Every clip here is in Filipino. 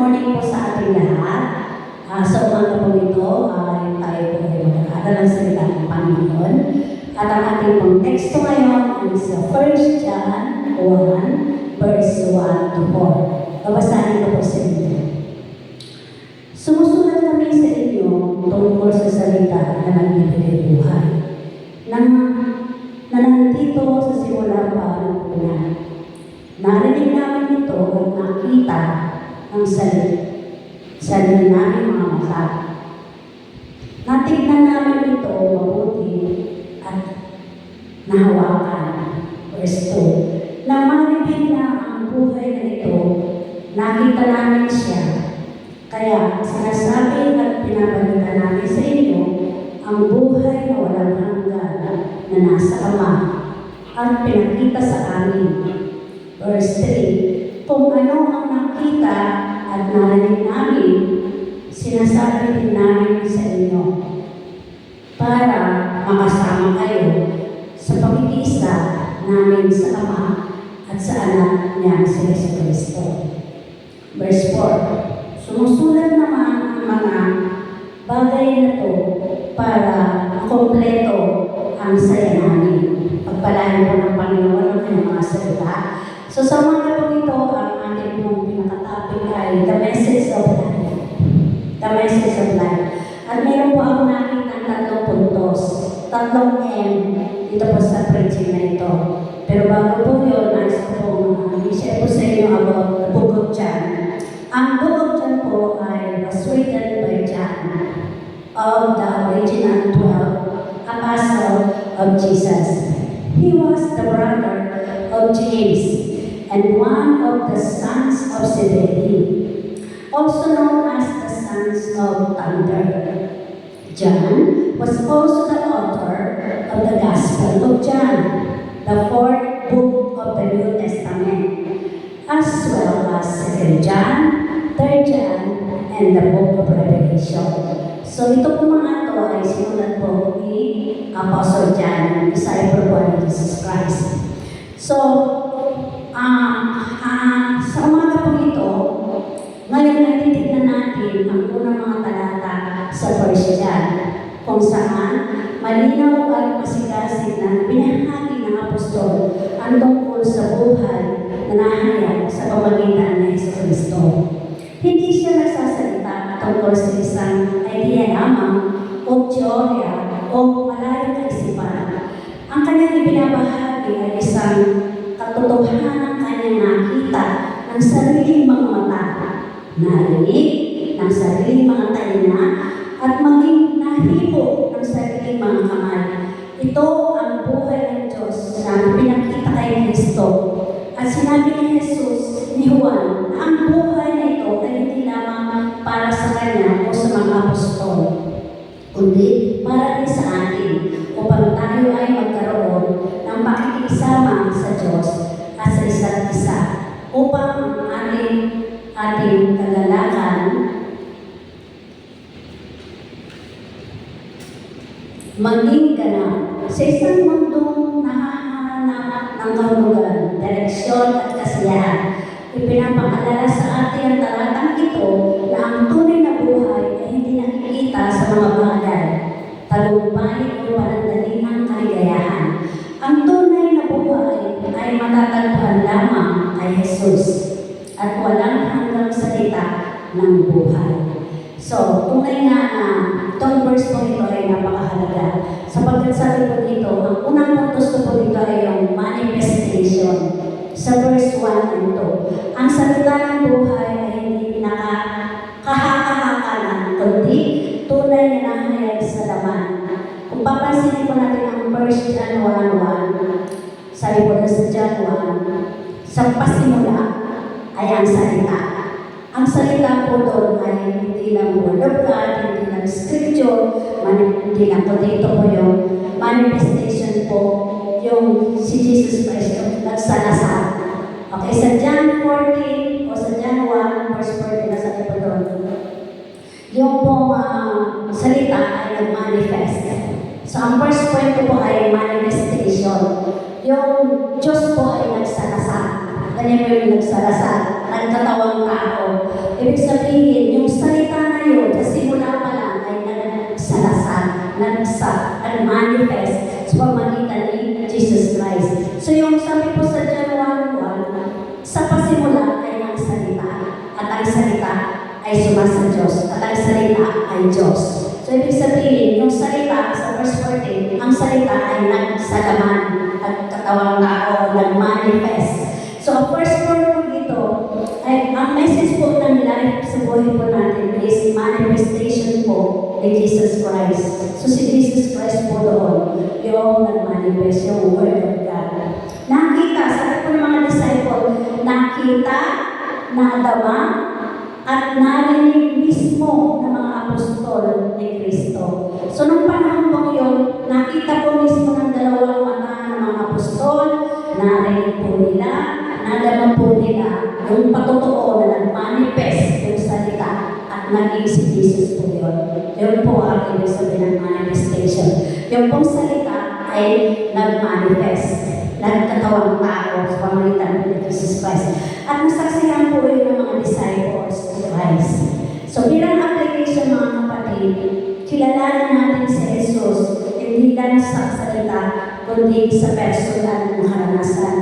morning po sa ating lahat. Sa umaga po ito, tayo po ay mag-aaral ng salita ng Panginoon. At ang ating pong teksto ngayon ay sa 1 John 1, verse 1 to 4. Babasahin ko po sa inyo. Sumusulat kami sa inyo tungkol sa salita na nagbibigay buhay. Na nandito sa simula pa ng una. Narinig namin ito at nakita ang sarili namin mga mata. Natignan namin ito mabuti at nahawakan. Verse 2. Na maribig na ang buhay na ito, nakita namin siya. Kaya sinasabi at pinabalita namin sa inyo ang buhay na walang hanggan na nasa Ama at pinakita sa amin. Verse 3. Kung ano ang nakita at narinig namin, sinasabi din namin sa inyo para makasama kayo sa pag-iisa namin sa Ama at sa Anak niya si Jesucristo. Verse 4. Sumusulat naman ang mga bagay na ito para makompleto ang saya namin. Pagpalain po ng Panginoon ang kanyang mga salita. So sa mga po ito, ang ating pong pinakatopic ay the message of life. The message of life. At meron po ako nakita ng tatlong puntos, tatlong M dito po sa preaching na ito. Pero bago po yun, nais ko po i-share po sa inyo about the book of John. Ang book of John po ay was written by John of the original 12 apostle of Jesus. He was the brother of James and one of the sons of Zebedee, also known as the sons of thunder. John was also the author of the Gospel of John, the fourth book of the New Testament, as well as 2 John, 3 John, and the book of Revelation. So ito po mga ito ay sinulat po ni Apostle John, disciple po ni Jesus Christ. So, sa umaga po ito, ngayon ay titignan natin ang unang mga talata sa 1 John, kung saan malinaw at masigasig na binahagi ng apostol ang tungkol sa buhay na nahayag sa pamagitan ni Jesucristo. Hindi siya nagsasalita tungkol sa isang idea lamang o teorya o malayong kaisipan. Ang kanyang ibinabahagi ay isang katotohanan ng kanyang nakita ng sariling mga mata, narinig ng sariling mga taina, at maging nahipo ng sariling mga kamay. Ito ang buhay ng Diyos na pinakita kay Kristo. At sinabi ni Jesus ni Juan na ang buhay na ito ay hindi lamang para sa kanya o sa mga apostol, kundi para din sa atin upang tayo ay magkaroon ng pakikisama sa Diyos at sa isa't isa upang ang ating kagalakan maging ganap sa isang mundong nahahanap ng kahulugan, direksyon at kasiyahan. Ipinapaalala sa atin ang talatang ito na ang tunay na buhay ay hindi nakikita sa mga bagay, tagumpay o panandaliang kaligayahan. Ang tunay na buhay ay matatagpuan lamang kay Jesus at walang hanggang salita ng buhay. So, tunay nga na itong verse po ito ay napakahalaga. Sapagkat sabi po dito, ang unang puntos ko po dito ay yung manifestation. Sa verse 1 and 2. Ang salita ng buhay ay hindi nakakahaka lang, kundi tunay na nahayag sa laman. Kung papansinin po natin ang 1 John 1:1, sabi po na sa John 1, sa pasimula ay ang salita. Ang salita po doon ay hindi lang word of God, hindi lang scripture, hindi lang po dito po yung manifestation po, yung si Jesus Christ yung nagsalasal. Okay, sa John 14 o sa John 1, verse 14 na sabi po doon, yung po salita ay nag-manifest. So ang first point ko po ay manifestation. Yung Diyos po ay nagsalasal. Ganyan po yung nagsalasal. Nagtatawang tao. Ibig sabihin, yung salita na yun, sa simula pa lang ay nagsalasal, nag-manifest sa pamagitan ni Jesus Christ. So yung sabi po sa John 1:1, sa pasimula ay ang salita, at ang salita ay sumasa Diyos, at ang salita ay Diyos. So ibig sabihin, yung salita sa verse 14, ang salita ay nagsalaman at katawang tao, nag-manifest. So ang first point po dito, ay ang message po ng life sa buhay po natin is manifestation po ni Jesus Christ. So si Jesus Christ po doon, yung nag-manifest, yung Word of God. Nakita, sabi po ng mga disciple, nakita, nadama, at narinig mismo ng mga apostol ni Kristo. So nung panahon po yun, nakita po mismo ng dalawang mata ng mga apostol, narinig po nila, nadama po nila yung patotoo na nag-manifest yung salita at naging si Jesus po yun. Yun po ang ibig sabihin ng manifestation. Yung pong salita ay nag-manifest, nagkatawang tao sa pamamagitan ni Jesus Christ. At nasaksihan po yun ng mga disciples ni Christ. So bilang application mga kapatid, kilalanin natin si Jesus hindi lang sa salita, kundi sa personal na karanasan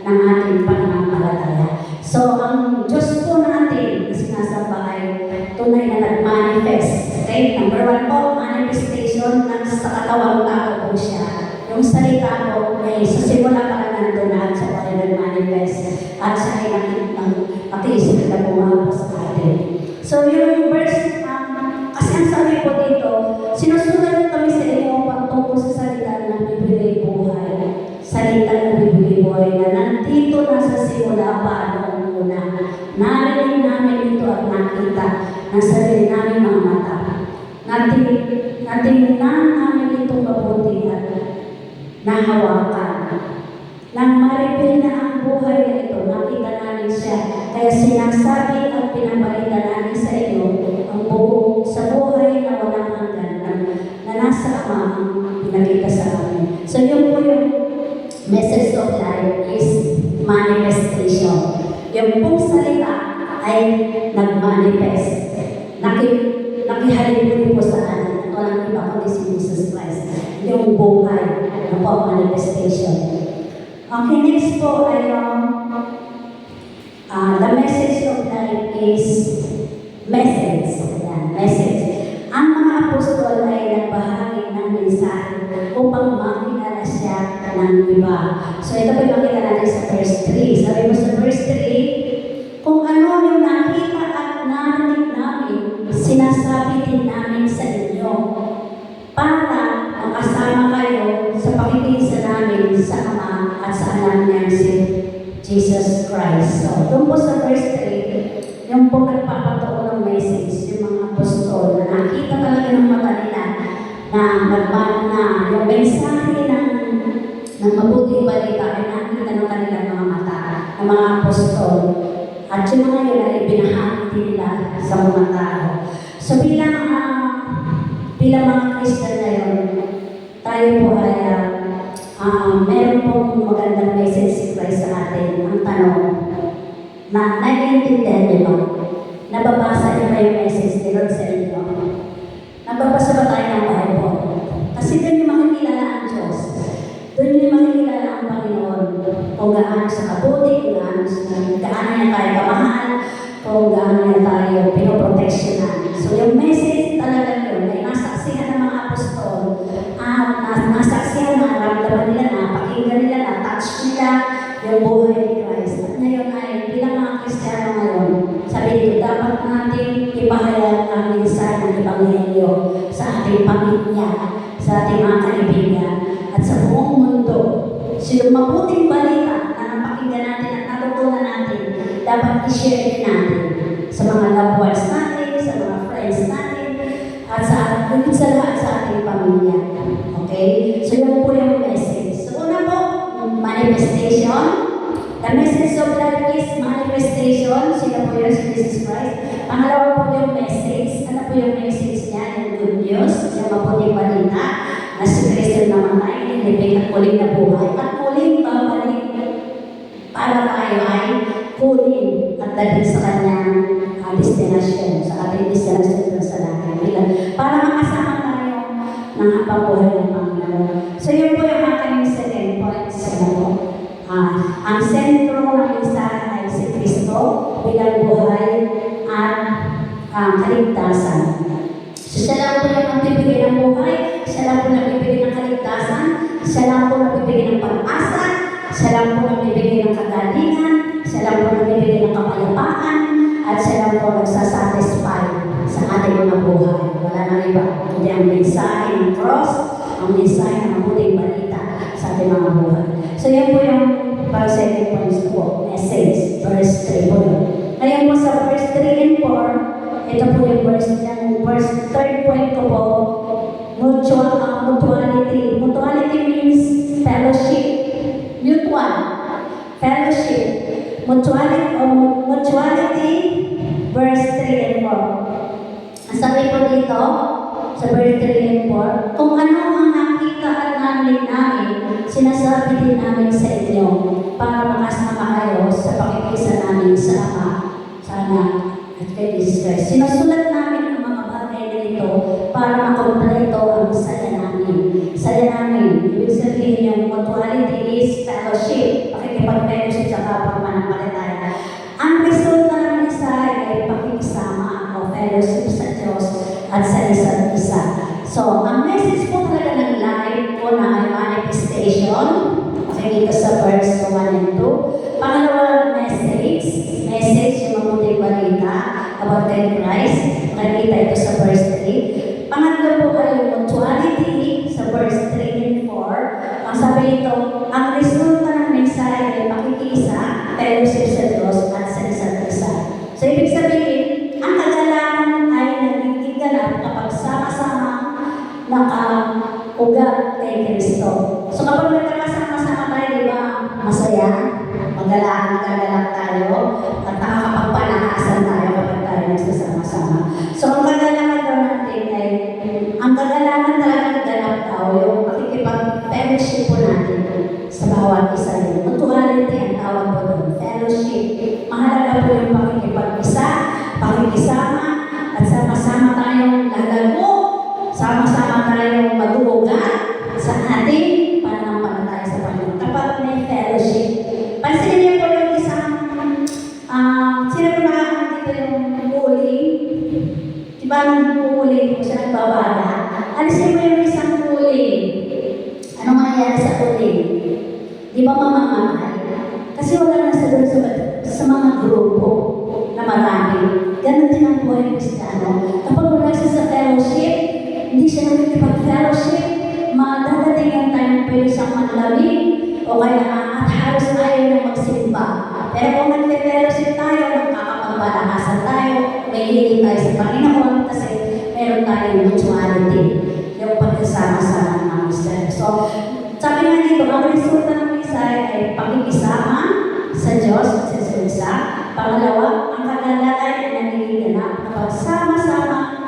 ng ating pananampalataya. So ang Diyos po natin na sinasamba ay tunay na nag-manifest. Okay? Number 1 po, manifestation ng sa katawang tao po siya. Yung salita po ay sa simula pa lang nandun na at siya pa rin nag-manifest at siya ay nakiisip na bumawa sa atin. So yung verse, kasi ang sabi po dito, sinusunod kami sa inyo pagtungkol sa salita na nagbibigay buhay. Salita na nagbibigay buhay na nandito na sa simula pa noong una. Narinig namin ito at nakita ng sarili namin mga mata. Natingnan namin itong mabuti at nahawakan. Nang maripil na ang buhay na ito, nakita namin siya. Kaya sinasabi at pinabalita namin sa inyo ang buo sa buhay na walang hanggan na nasa Ama ang pinakita sa amin. So yun po yung message of life is manifestation. Yung pong salita ay nag-manifest. Nakihalin po sa atin. Ito lang iba kundi si Jesus Christ. Yung buhay na po manifestation. Okay, next po ay the message of life is message. Ayan, message. Ang mga apostol ay nagbahagi ng mensahe upang makilala siya ng iba. So ito po yung makita natin sa verse 3. Sabi mo sa verse 3, kung ano yung nakita at narinig namin, sinasabi din namin sa inyo para makasama kayo sa pakikisa namin sa Ama at sa anak niya si Jesus Christ. So, doon po sa verse 3, yung po nagpapatuo ng message, yung mga apostol, na nakita talaga ng mata nila na yung mensahe ng mabuting balita ay nakita ng kanilang mga mata, ng mga apostol. At yung mga yun ay binahagi nila sa mga tao. So, bilang mga Christian na yun, tayo po ay meron pong magandang message si Christ sa atin. Ang tanong, naiintindihan niyo ba? Nababasa niyo ba yung message ni Lord sa inyo? Nababasa ba tayo ng Bible? Kasi doon yung makikilala ang Diyos. Doon yung makikilala ang Panginoon. Kung gaano sa kabuti, kung gaano niya tayo kamahal, kung gaano niya tayo pinoproteksyonan. So yung message talaga yun ay nasaksihan ng mga apostol at nasaksihan na naramdaman nila, napakinggan nila, na-touch nila yung buhay ni Christ. At ngayon ay bilang mga Kristiyano ngayon, sabi dito, dapat natin ipahayag ang mensahe ng Ebanghelyo sa ating pamilya, sa ating mga kaibigan, at sa buong mundo. So yung mabuting balita na napakinggan natin at natutunan natin, dapat i-share din natin sa mga loved ones natin, sa mga friends natin, at sa lahat sa ating pamilya. Okay? So yun po yung message. So una po, manifestation. The message of life is manifestation. Sila po yun si Jesus Christ. Pangalawa po yung message. Ano po yung message niya? Yung good news. Yung mabuting balita na si Kristo namatay, nilibig at muling nabuhay. At muling babalik para tayo ay kunin at dalhin sa kanyang destination. kaligtasan. So, siya lang po yung nagbibigay ng buhay, siya lang po nagbibigay ng kaligtasan, siya lang po nagbibigay ng pag-asa, siya lang po nagbibigay ng kagalingan, siya lang po nagbibigay ng kapayapaan, at siya lang po nagsasatisfy sa ating mga buhay. Wala nang iba, kundi ang mensahe ng cross, ang mensahe ng mabuting balita sa ating mga buhay. So, yan po yung para second points po, message, verse 3 po yun. Ngayon po sa verse 3 and 4, ito po yung verse third point ko po, mutuality. Mutuality means fellowship. Mutual. Fellowship. Mutuality, verse 3 and 4. Ang sabi po dito, sa verse 3 and 4, kung ano ang nakita at narinig namin, sinasabi din namin sa inyo para makasama kayo sa pakikisa namin sa Ama, sa Anak, at kay Jesus Christ. Sinusulat namin ang mga bagay na ito para makompleto ang saya namin. Saya namin, ibig sabihin yung mutuality is fellowship, pakikipag-fellowship sa kapwa mananampalataya. Ang resulta ng mensahe ay pakikisama o fellowship sa Diyos at sa isa't isa. So, ang message po talaga ng life po na ay manifestation. Okay, dito sa verse 1 and 2. Pangalawa, message yung mabuting balita about Christ. Nakikita ito sa verse 3. Pangatlo po ay mutuality sa verse 3 and 4. Ang sabi nito, ang resulta ng mensahe ay pakikisa, fellowship sa Diyos at sa isa't isa. So, ibig sabihin, ang kagalakan ay nagiging ganap kapag sama-sama nakaugat kay Kristo. So, kapag nagkakasama-sama tayo, di ba, masaya, magalaan tayo, at nakakapagpanakasan tayo kapag tayo nagsasama-sama. So, ang kagalakan daw natin ay, ang kagalakan talagang ganap daw, yung pakikipag-fellowship po natin sa bawat isa yun. Mutuality ang tawag po doon, fellowship. Mahalaga po yung pakikipag-isa, pakikisama, at sama-sama tayong lalago, sama-sama tayong mag-uugat sa ating pananampalataya sa Panginoon. Kapag may fellowship, pansinin niyo po yung isang, sino po nakakita dito yung uling? Diba nang uling po siya nagbabala? Alisin mo yung isang uling. Ano mangyayari sa uling? Di ba mamamatay? Kasi wala na sa mga grupo na marami. Ganun din ang buhay ng Kristiyano. Kapag wala siya sa fellowship, hindi siya nakikipag-fellowship, madadating ang time na pwede siyang manlamig o kaya at halos ayaw na magsimba. Pero kung nag-fellowship tayo, magkakapagbalakasan tayo, may hiling tayo sa Panginoon kasi meron tayong mutuality, yung pagkasama-sama ng mga Kristiyano. So, sabi nga dito, ang resulta ng mensahe ay pakikisama sa Diyos at sa isa. Pangalawa, ang kagalakan ay nagiging ganap kapag sama-sama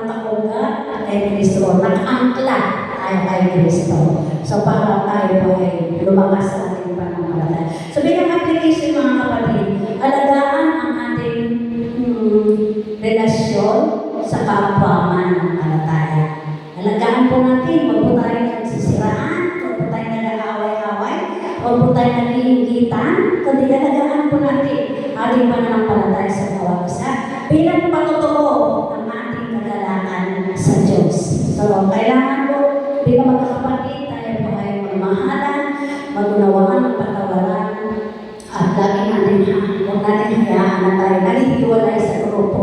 nakaugat at kay Kristo, nakaangkla tayo kay Kristo. So, para tayo po ay lumakas sa ating pananampalataya. So, bilang application mga kapatid, alagaan ang ating relasyon sa kapwa mananampalataya. Alagaan po natin, huwag po tayo nagsisiraan, huwag po tayo nag-aaway-away, huwag po tayo nag-iingitan, kundi alagaan po natin ating pananampalataya sa bawat isa bilang patotoo ng ating kagalakan sa Diyos. So, kailangan po, bilang magkakapatid, tayo po ay magmahalan, magunawaan, magpatawaran, at lagi natin, huwag natin hayaan na tayo nalihiwalay sa grupo.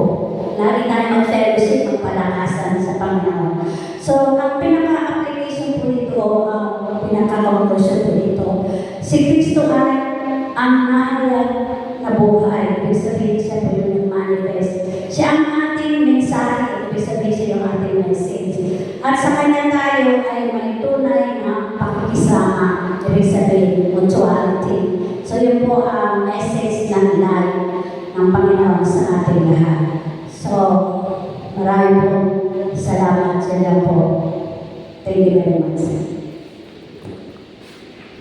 Lagi tayo mag-fellowship, magpalakasan sa Panginoon. So, ang pinaka-application po dito, ang pinaka-conclusion po dito, si Kristo ay ang nahayag na buhay. Ibig sabihin siya po yung manifest. Siya ang ating mensahe. Ibig sabihin siya yung ating message. At sa kanya tayo ay may tunay na pakikisama. Ibig sabihin, mutuality. So, yun po ang message ng life ng Panginoon sa ating lahat.